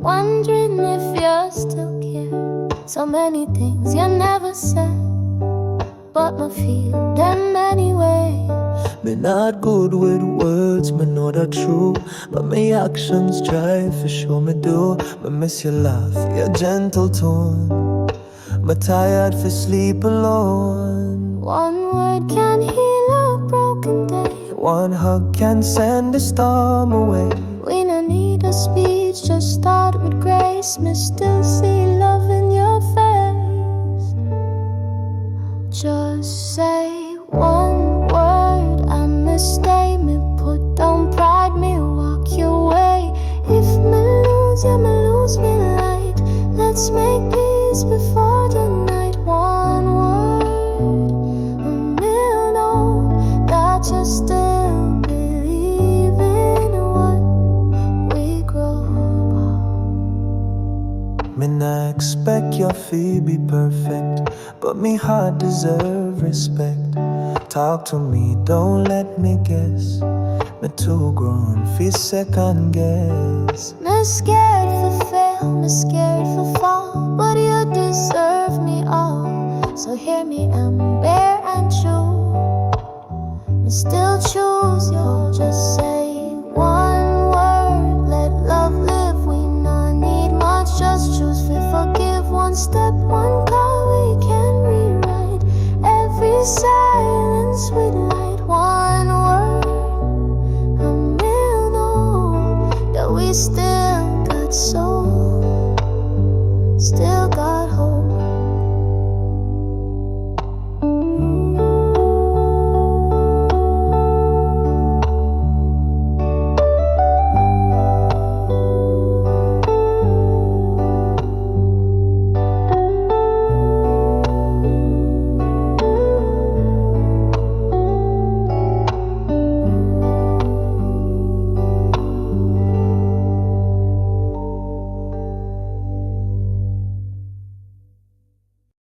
wondering if you still care. So many things you never said, but me feel them anyway. Me not good with words, me know that true, but my actions try for sure me do. Me miss your laugh, your gentle tone. Me tired for sleep alone. One word can heal a broken day. One hug can send the storm away. We no need a speech, just start with grace. Me still see love in your face. Just say one word and me stay. Me put down pride, me walk your way. If me lose you, me lose me light. Let's make peace before the night. One word and we'll know that you still believe in what we grow. Me not expect your fee be perfect, but me heart deserve respect. Talk to me, don't let me guess. Me too grown, feel second guess. Me scared for fail, me scared for fall, but you deserve me all. So hear me, I'm bare and true. Me still choose you, just say one word. Let love live, we no need much, just choose to forgive. One step, one call, we can rewrite every silence we